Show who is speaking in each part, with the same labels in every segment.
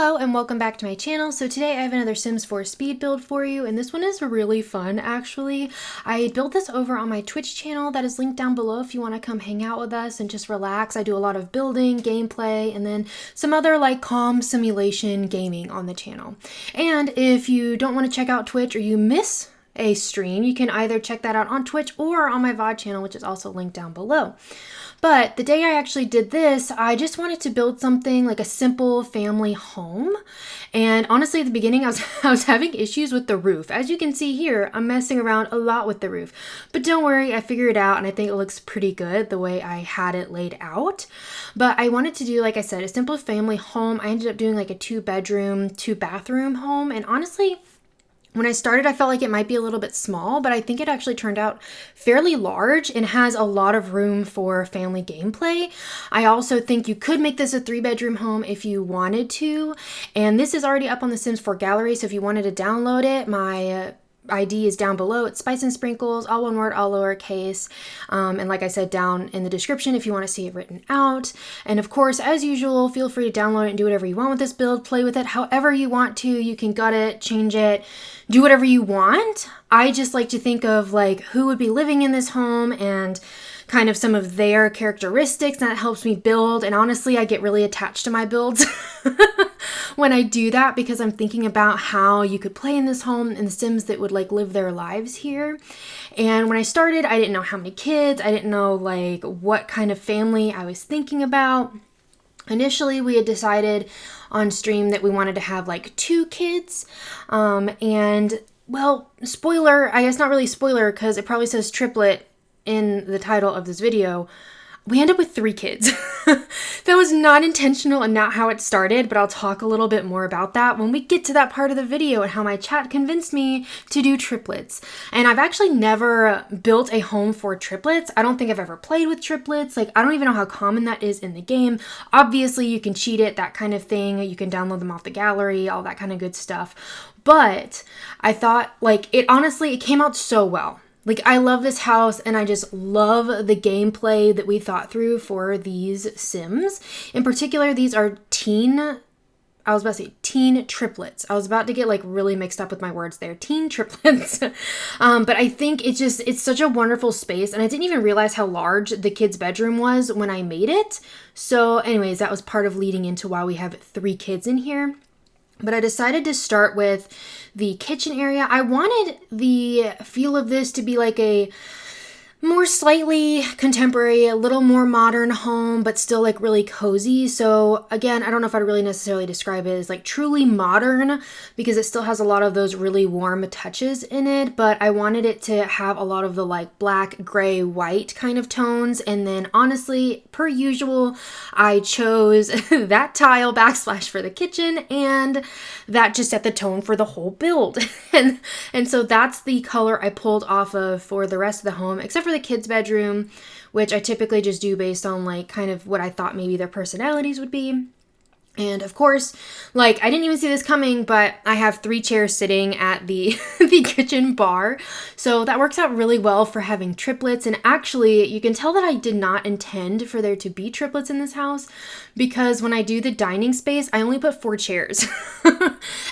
Speaker 1: Hello and welcome back to my channel. So today I have another Sims 4 speed build for you, and this one is really fun actually. I built this over on my Twitch channel that is linked down below if you want to come hang out with us and just relax. I do a lot of building, gameplay, and then some other like calm simulation gaming on the channel. And if you don't want to check out Twitch or you miss a stream, you can either check that out on Twitch or on my VOD channel, which is also linked down below. But the day I actually did this, I just wanted to build something like a simple family home. And honestly, at the beginning, I was having issues with the roof. As you can see here, I'm messing around a lot with the roof. But don't worry, I figured it out, and I think it looks pretty good the way I had it laid out. But I wanted to do, like I said, a simple family home. I ended up doing like a 2-bedroom, 2-bathroom home. And honestly, when I started, I felt like it might be a little bit small, but I think it actually turned out fairly large and has a lot of room for family gameplay. I also think you could make this a 3-bedroom home if you wanted to. And this is already up on the Sims 4 gallery, so if you wanted to download it, my ID is down below. It's spicensprinkles, all one word, all lowercase. And like I said, down in the description if you want to see it written out. And of course, as usual, feel free to download it and do whatever you want with this build. Play with it however you want to. You can gut it, change it, do whatever you want. I just like to think of like who would be living in this home and kind of some of their characteristics, and that helps me build. And honestly, I get really attached to my builds when I do that because I'm thinking about how you could play in this home and the Sims that would like live their lives here. And when I started, I didn't know how many kids, I didn't know like what kind of family I was thinking about. Initially, we had decided on stream that we wanted to have like 2 kids, and well, spoiler, I guess not really spoiler because it probably says triplet in the title of this video, we end up with 3 kids. That was not intentional and not how it started, but I'll talk a little bit more about that when we get to that part of the video and how my chat convinced me to do triplets. And I've actually never built a home for triplets. I don't think I've ever played with triplets. Like, I don't even know how common that is in the game. Obviously, you can cheat it, that kind of thing. You can download them off the gallery, all that kind of good stuff. But I thought, like, it came out so well. Like, I love this house and I just love the gameplay that we thought through for these Sims. In particular, these are teen triplets. I was about to get like really mixed up with my words there. Teen triplets. But I think it's such a wonderful space, and I didn't even realize how large the kids' bedroom was when I made it. So anyways, that was part of leading into why we have 3 kids in here. But I decided to start with the kitchen area. I wanted the feel of this to be like a more slightly contemporary, a little more modern home, but still like really cozy. So again, I don't know if I'd really necessarily describe it as like truly modern because it still has a lot of those really warm touches in it, but I wanted it to have a lot of the like black, gray, white kind of tones. And then honestly, per usual, I chose that tile backsplash for the kitchen, and that just set the tone for the whole build. and so that's the color I pulled off of for the rest of the home, except for the kids' bedroom, which I typically just do based on like kind of what I thought maybe their personalities would be. And of course, like I didn't even see this coming, but I have 3 chairs sitting at the the kitchen bar. So that works out really well for having triplets. And actually, you can tell that I did not intend for there to be triplets in this house because when I do the dining space, I only put 4 chairs.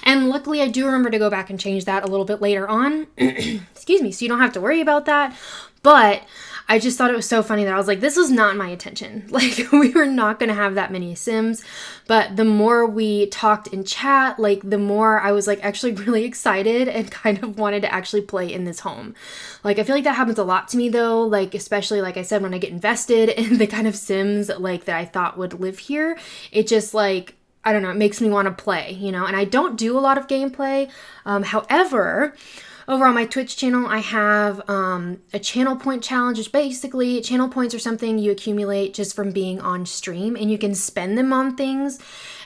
Speaker 1: And luckily, I do remember to go back and change that a little bit later on. Excuse me, so you don't have to worry about that. But I just thought it was so funny that I was like, this was not my intention. Like, we were not going to have that many Sims. But the more we talked in chat, like, the more I was, like, actually really excited and kind of wanted to actually play in this home. Like, I feel like that happens a lot to me, though. Like, especially, like I said, when I get invested in the kind of Sims, like, that I thought would live here, it just, like, I don't know, it makes me want to play, you know? And I don't do a lot of gameplay. However, over on my Twitch channel, I have a channel point challenge, which basically channel points are something you accumulate just from being on stream, and you can spend them on things.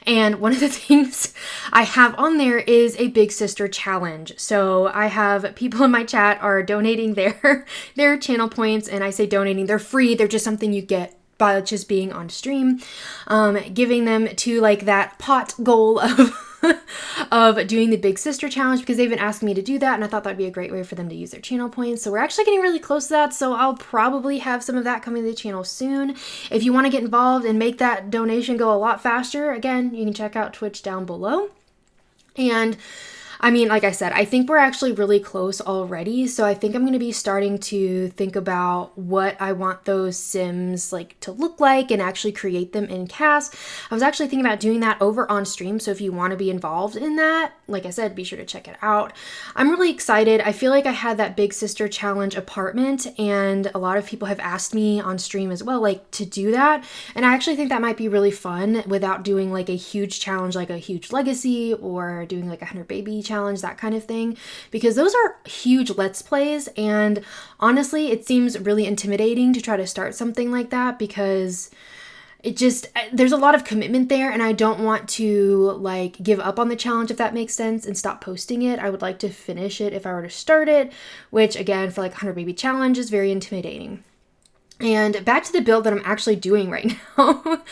Speaker 1: And one of the things I have on there is a Big Sister challenge. So I have people in my chat are donating their channel points, and I say donating, they're free. They're just something you get by just being on stream, giving them to like that pot goal of of doing the Big Sister Challenge because they've been asking me to do that, and I thought that'd be a great way for them to use their channel points. So we're actually getting really close to that, so I'll probably have some of that coming to the channel soon. If you want to get involved and make that donation go a lot faster, again, you can check out Twitch down below. And I mean, like I said, I think we're actually really close already. So I think I'm going to be starting to think about what I want those Sims like to look like and actually create them in Cast. I was actually thinking about doing that over on stream. So if you want to be involved in that, like I said, be sure to check it out. I'm really excited. I feel like I had that Big Sister Challenge apartment, and a lot of people have asked me on stream as well, like to do that. And I actually think that might be really fun without doing like a huge challenge, like a huge legacy, or doing like a 100 baby challenge, that kind of thing, because those are huge Let's Plays. And honestly, it seems really intimidating to try to start something like that because there's a lot of commitment there, and I don't want to like give up on the challenge, if that makes sense, and stop posting it. I would like to finish it if I were to start it, which again, for like 100 baby challenge is very intimidating. And back to the build that I'm actually doing right now.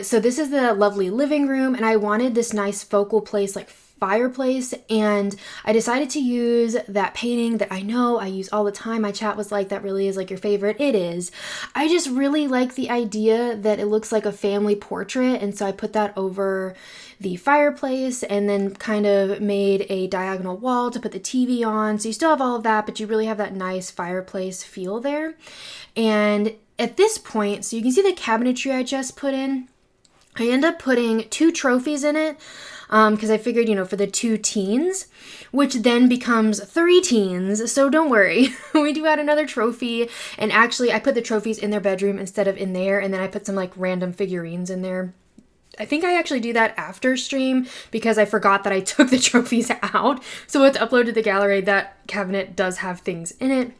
Speaker 1: So this is the lovely living room, and I wanted this nice focal place, like fireplace, and I decided to use that painting that I know I use all the time. My chat was like, that really is like your favorite. It is. I just really like the idea that it looks like a family portrait, and so I put that over the fireplace and then kind of made a diagonal wall to put the TV on. So you still have all of that, but you really have that nice fireplace feel there. And at this point, so you can see the cabinetry I just put in, I end up putting 2 trophies in it because I figured, for the 2 teens, which then becomes 3 teens. So don't worry, we do add another trophy. And actually, I put the trophies in their bedroom instead of in there. And then I put some like random figurines in there. I think I actually do that after stream because I forgot that I took the trophies out. So it's uploaded to the gallery. That cabinet does have things in it.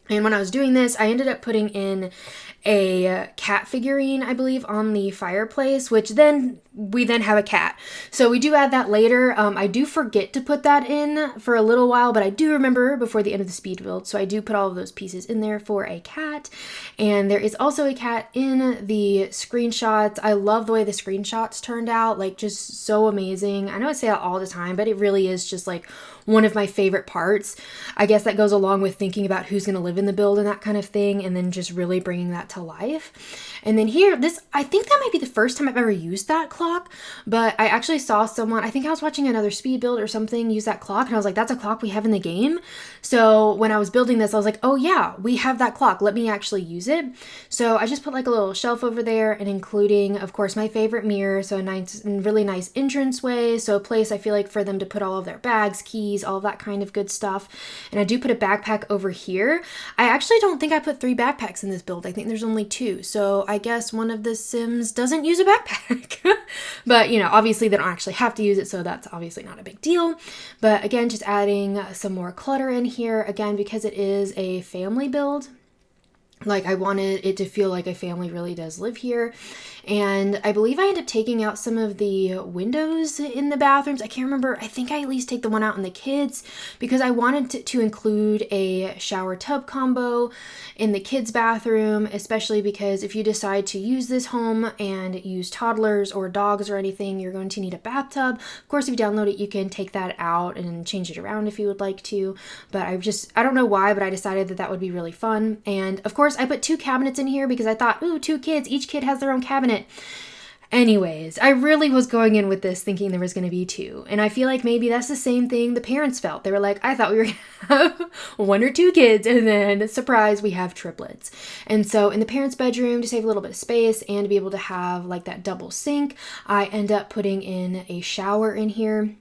Speaker 1: And when I was doing this, I ended up putting in a cat figurine, I believe, on the fireplace, which then we then have a cat. So we do add that later. I do forget to put that in for a little while, but I do remember before the end of the speed build. So I do put all of those pieces in there for a cat. And there is also a cat in the screenshots. I love the way the screenshots turned out, like just so amazing. I know I say that all the time, but it really is just like one of my favorite parts. I guess that goes along with thinking about who's going to live in the build and that kind of thing, and then just really bringing that to life. And then here, I think that might be the first time I've ever used that clock, but I actually saw someone, I think I was watching another speed build or something, use that clock, and I was like, that's a clock we have in the game. So when I was building this, I was like, oh yeah, we have that clock. Let me actually use it. So I just put like a little shelf over there, and including, of course, my favorite mirror. So a nice, really nice entranceway. So a place I feel like for them to put all of their bags, keys, all of that kind of good stuff. And I do put a backpack over here. I actually don't think I put 3 backpacks in this build. I think there's only 2. So I guess one of the Sims doesn't use a backpack. But, obviously they don't actually have to use it, so that's obviously not a big deal. But again, just adding some more clutter in here, again, because it is a family build. Like, I wanted it to feel like a family really does live here. And I believe I end up taking out some of the windows in the bathrooms. I can't remember. I think I at least take the one out in the kids because I wanted to include a shower tub combo in the kids' bathroom, especially because if you decide to use this home and use toddlers or dogs or anything, you're going to need a bathtub. Of course, if you download it, you can take that out and change it around if you would like to. But I don't know why, but I decided that would be really fun. And of course, I put 2 cabinets in here because I thought, ooh, 2 kids, each kid has their own cabinet. Anyways, I really was going in with this thinking there was going to be 2. And I feel like maybe that's the same thing the parents felt. They were like, I thought we were going to have 1 or 2 kids, and then surprise, we have triplets. And so in the parents' bedroom, to save a little bit of space and to be able to have like that double sink, I end up putting in a shower in here.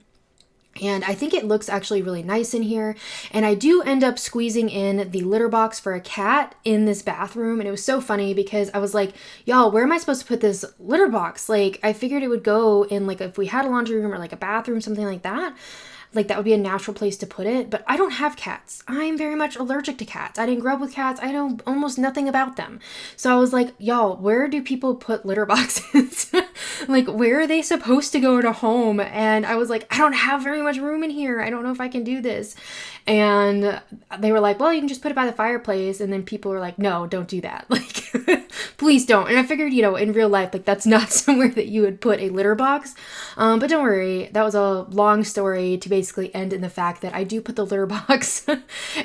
Speaker 1: And I think it looks actually really nice in here. And I do end up squeezing in the litter box for a cat in this bathroom. And it was so funny because I was like, y'all, where am I supposed to put this litter box? Like, I figured it would go in like if we had a laundry room or like a bathroom, something like that. Like that would be a natural place to put it, but I don't have cats. I'm very much allergic to cats. I didn't grow up with cats. I know almost nothing about them. So I was like, y'all, where do people put litter boxes? Like, where are they supposed to go in a home? And I was like, I don't have very much room in here. I don't know if I can do this. And they were like, well, you can just put it by the fireplace. And then people were like, no, don't do that. Like, Please don't. And I figured, in real life, like that's not somewhere that you would put a litter box. But don't worry, that was a long story to basically end in the fact that I do put the litter box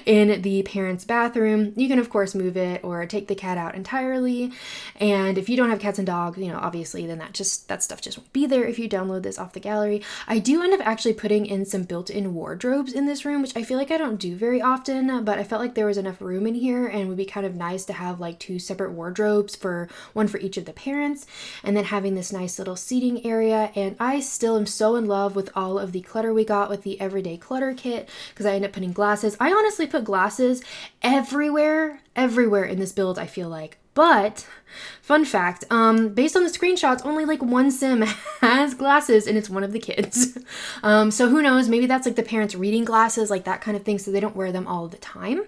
Speaker 1: in the parents' bathroom. You can of course move it or take the cat out entirely. And if you don't have cats and dogs, obviously then that stuff just won't be there if you download this off the gallery. I do end up actually putting in some built-in wardrobes in this room, which I feel like I don't do very often, but I felt like there was enough room in here and it would be kind of nice to have like 2 separate wardrobes, for one for each of the parents, and then having this nice little seating area. And I still am so in love with all of the clutter we got with the everyday clutter kit, because I end up putting glasses. I honestly put glasses everywhere in this build, I feel like. But fun fact, based on the screenshots, only like one sim has glasses and it's one of the kids. So who knows, maybe that's like the parents' reading glasses, like that kind of thing, so they don't wear them all the time.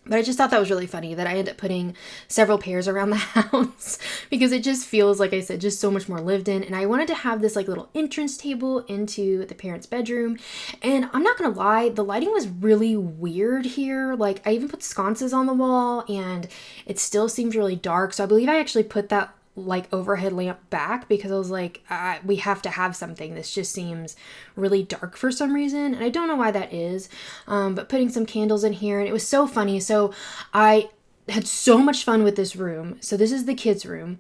Speaker 1: But I just thought that was really funny that I ended up putting several pairs around the house because it just feels, like I said, just so much more lived in. And I wanted to have this like little entrance table into the parents' bedroom. And I'm not going to lie, the lighting was really weird here. Like I even put sconces on the wall and it still seemed really dark. So I believe I actually put that like overhead lamp back because I was like, we have to have something. This just seems really dark for some reason. And I don't know why that is, but putting some candles in here, and it was so funny. So I had so much fun with this room. So this is the kids' room.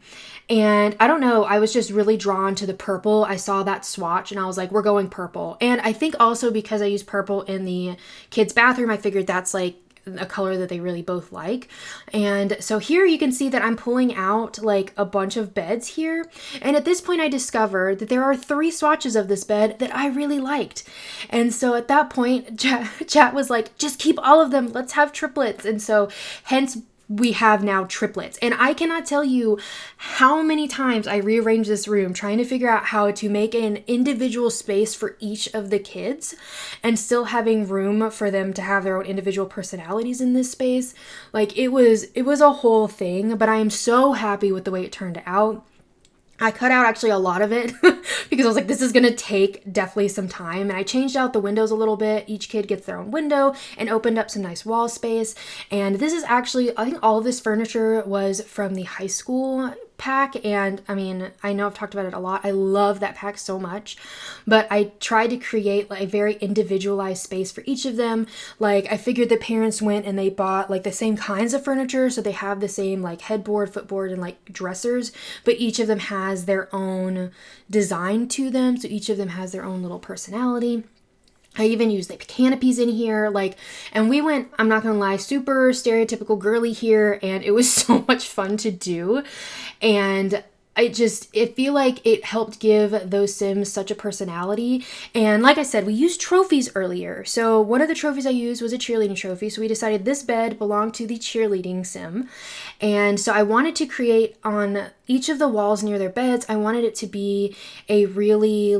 Speaker 1: And I don't know, I was just really drawn to the purple. I saw that swatch and I was like, we're going purple. And I think also because I used purple in the kids' bathroom, I figured that's like a color that they really both like. And so here you can see that I'm pulling out like a bunch of beds here. And at this point I discovered that there are 3 swatches of this bed that I really liked. And so at that point, chat was like, just keep all of them. Let's have triplets. And so hence we have now triplets. And I cannot tell you how many times I rearranged this room trying to figure out how to make an individual space for each of the kids and still having room for them to have their own individual personalities in this space. Like it was a whole thing, but I am so happy with the way it turned out. I cut out actually a lot of it because I was like, this is going to take definitely some time. And I changed out the windows a little bit. Each kid gets their own window and opened up some nice wall space. And this is actually, I think all of this furniture was from the high school pack. And I mean, I know I've talked about it a lot. I love that pack so much, but I tried to create like a very individualized space for each of them. Like I figured the parents went and they bought like the same kinds of furniture. So they have the same like headboard, footboard, and like dressers, but each of them has their own design to them. So each of them has their own little personality. I even used like canopies in here, and we went, I'm not gonna lie, super stereotypical girly here, and it was so much fun to do. And I feel like it helped give those Sims such a personality. And like I said, we used trophies earlier. So one of the trophies I used was a cheerleading trophy. So we decided this bed belonged to the cheerleading Sim. And so I wanted to create on each of the walls near their beds, I wanted it to be a really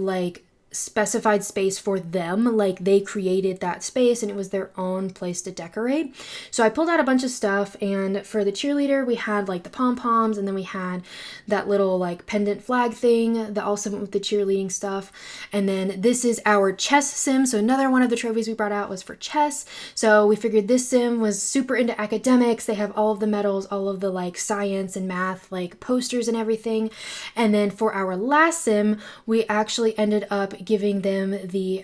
Speaker 1: specified space for them. Like they created that space and it was their own place to decorate. So I pulled out a bunch of stuff, and for the cheerleader we had like the pom-poms, and then we had that little like pendant flag thing that also went with the cheerleading stuff. And then this is our chess Sim. So another one of the trophies we brought out was for chess. So we figured this Sim was super into academics. They have all of the medals, all of the like science and math like posters and everything. And then for our last Sim, we actually ended up giving them I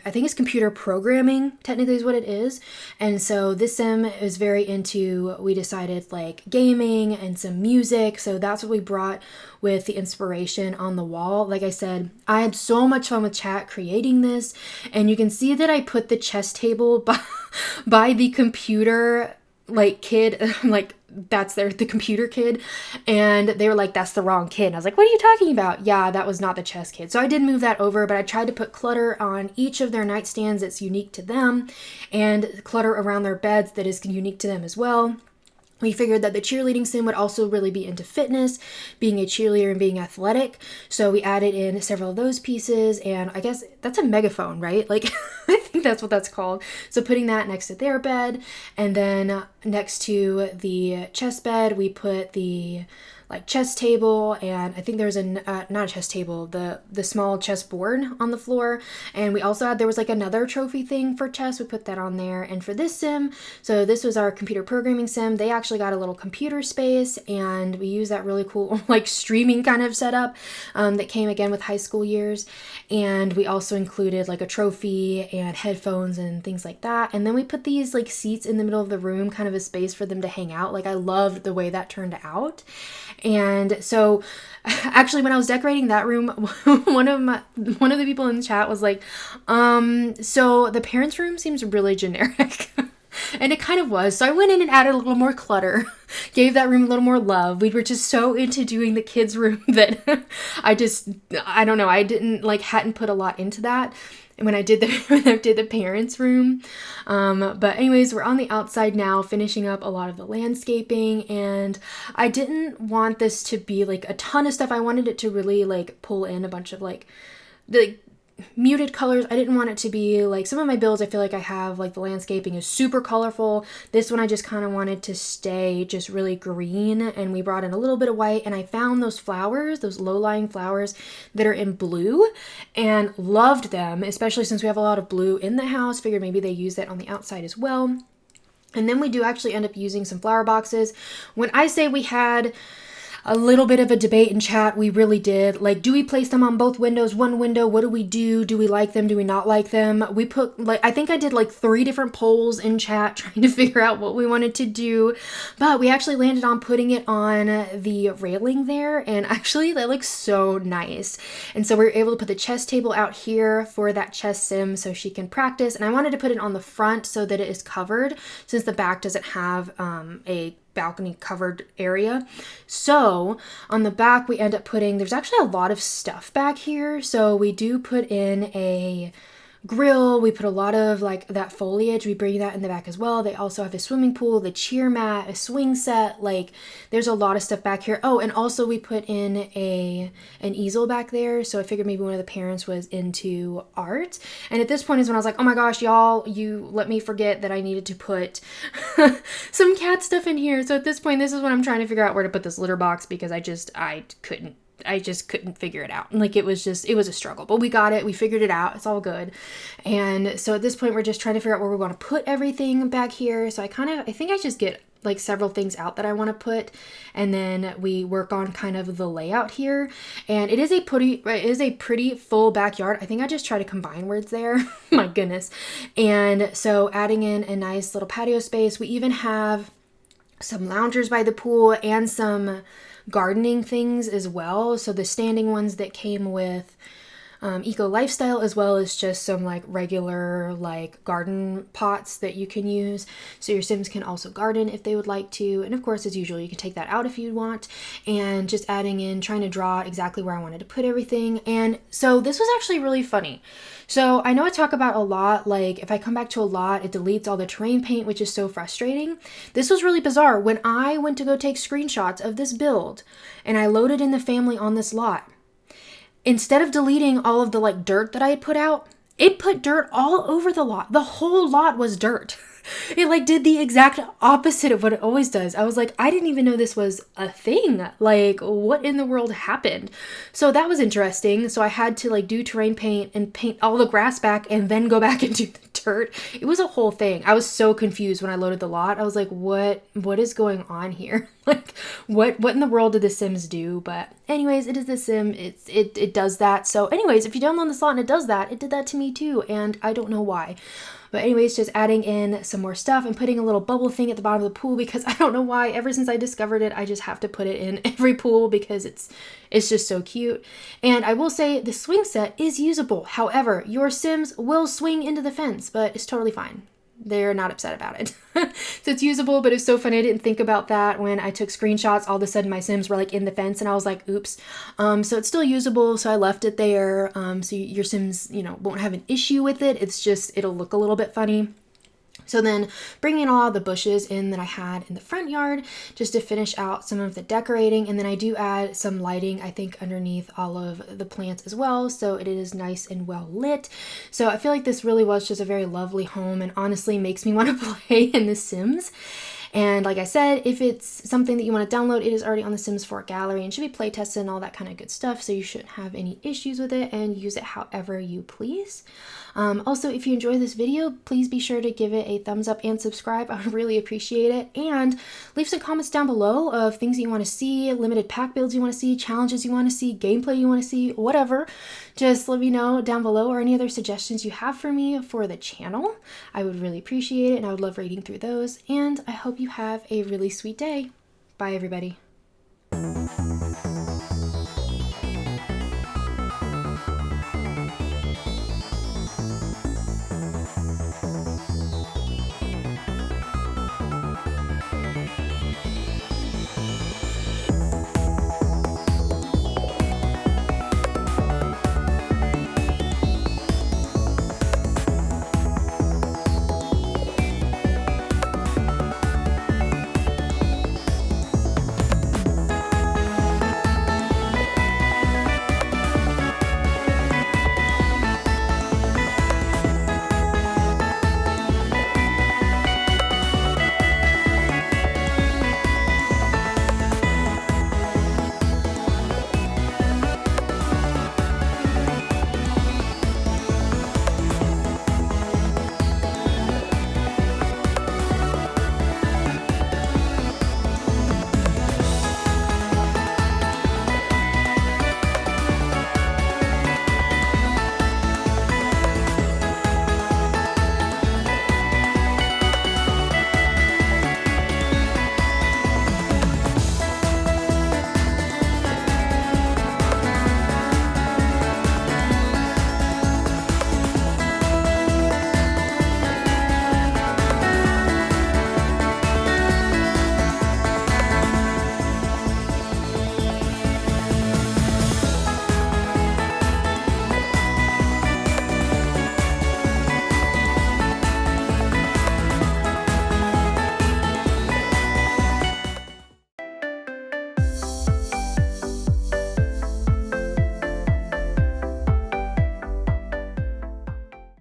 Speaker 1: think it's computer programming, technically is what it is. And so this Sim is very into, we decided like gaming and some music. So that's what we brought with the inspiration on the wall. Like I said, I had so much fun with chat creating this. And you can see that I put the chess table by the computer kid, that's the computer kid, and they were like, that's the wrong kid. And I was like, what are you talking about? Yeah, that was not the chess kid. So I did move that over, but I tried to put clutter on each of their nightstands that's unique to them, and clutter around their beds that is unique to them as well. We figured that the cheerleading Sim would also really be into fitness, being a cheerleader and being athletic. So we added in several of those pieces, and I guess that's a megaphone, right? I think that's what that's called. So putting that next to their bed, and then next to the chest bed, we put the like chess table, and I think there's a not a chess table, the small chess board on the floor. And we also had, there was like another trophy thing for chess, we put that on there. And for this sim, so this was our computer programming sim, they actually got a little computer space, and we used that really cool like streaming kind of setup that came again with high school years. And we also included like a trophy and headphones and things like that. And then we put these like seats in the middle of the room, kind of a space for them to hang out. Like I loved the way that turned out. And so actually when I was decorating that room, one of the people in the chat was like, so the parents' room seems really generic. And it kind of was. So I went in and added a little more clutter, gave that room a little more love. We were just so into doing the kids' room that I don't know, I hadn't put a lot into that when I did the parents' room. But anyways, we're on the outside now, finishing up a lot of the landscaping, and I didn't want this to be like a ton of stuff. I wanted it to really like pull in a bunch of like the muted colors. I didn't want it to be like some of my builds. I feel like I have like the landscaping is super colorful. This one I just kind of wanted to stay just really green, and we brought in a little bit of white, and I found those flowers, those low-lying flowers that are in blue, and loved them, especially since we have a lot of blue in the house. Figured maybe they use that on the outside as well. And then we do actually end up using some flower boxes. When I say we had a little bit of a debate in chat, we really did. Like, do we place them on both windows, one window? What do we do? Do we like them? Do we not like them? We put like, I think I did like 3 different polls in chat trying to figure out what we wanted to do, but we actually landed on putting it on the railing there, and actually that looks so nice. And so we were able to put the chess table out here for that chess sim so she can practice, and I wanted to put it on the front so that it is covered, since the back doesn't have a balcony covered area. So on the back we end up putting, there's actually a lot of stuff back here, so we do put in a grill, we put a lot of like that foliage, we bring that in the back as well. They also have a swimming pool, the cheer mat, a swing set, like there's a lot of stuff back here. Oh, and also we put in an easel back there, so I figured maybe one of the parents was into art. And at this point is when I was like, oh my gosh, y'all, you let me forget that I needed to put some cat stuff in here. So at this point, this is when I'm trying to figure out where to put this litter box, because I just couldn't figure it out. Like it was a struggle, but we got it. We figured it out. It's all good. And so at this point, we're just trying to figure out where we want to put everything back here. So I think I just get like several things out that I want to put, and then we work on kind of the layout here. And it is a pretty full backyard. I think I just try to combine words there. My goodness. And so adding in a nice little patio space. We even have some loungers by the pool and some gardening things as well. So the standing ones that came with Eco Lifestyle, as well as just some like regular like garden pots that you can use. So your Sims can also garden if they would like to. And of course, as usual, you can take that out if you want. And just adding in, trying to draw exactly where I wanted to put everything. And so this was actually really funny. So I know I talk about a lot, like if I come back to a lot, it deletes all the terrain paint, which is so frustrating. This was really bizarre. When I went to go take screenshots of this build and I loaded in the family on this lot, instead of deleting all of the like dirt that I had put out, it put dirt all over the lot. The whole lot was dirt. It like did the exact opposite of what it always does. I was like, I didn't even know this was a thing. Like, what in the world happened? So that was interesting. So I had to like do terrain paint and paint all the grass back and then go back and do the dirt. It was a whole thing. I was so confused when I loaded the lot. I was like, what is going on here? Like, what in the world did the Sims do? But anyways, it is the Sim. It does that. So anyways, if you download the slot and it does that, it did that to me too. And I don't know why. But anyways, just adding in some more stuff and putting a little bubble thing at the bottom of the pool, because I don't know why, ever since I discovered it, I just have to put it in every pool because it's just so cute. And I will say the swing set is usable. However, your Sims will swing into the fence, but it's totally fine. They're not upset about it. So it's usable, but it's so funny. I didn't think about that when I took screenshots. All of a sudden my Sims were like in the fence and I was like, oops. So it's still usable. So I left it there. So your Sims, won't have an issue with it. It's just, it'll look a little bit funny. So then bringing all the bushes in that I had in the front yard just to finish out some of the decorating. And then I do add some lighting, I think, underneath all of the plants as well. So it is nice and well lit. So I feel like this really was just a very lovely home and honestly makes me want to play in The Sims. And like I said, if it's something that you want to download, it is already on the Sims 4 gallery and should be play tested and all that kind of good stuff, so you shouldn't have any issues with it and use it however you please. Also, if you enjoyed this video, please be sure to give it a thumbs up and subscribe. I would really appreciate it. And leave some comments down below of things that you want to see, limited pack builds you want to see, challenges you want to see, gameplay you want to see, whatever. Just let me know down below, or any other suggestions you have for me for the channel. I would really appreciate it, and I would love reading through those. And I hope you have a really sweet day. Bye, everybody.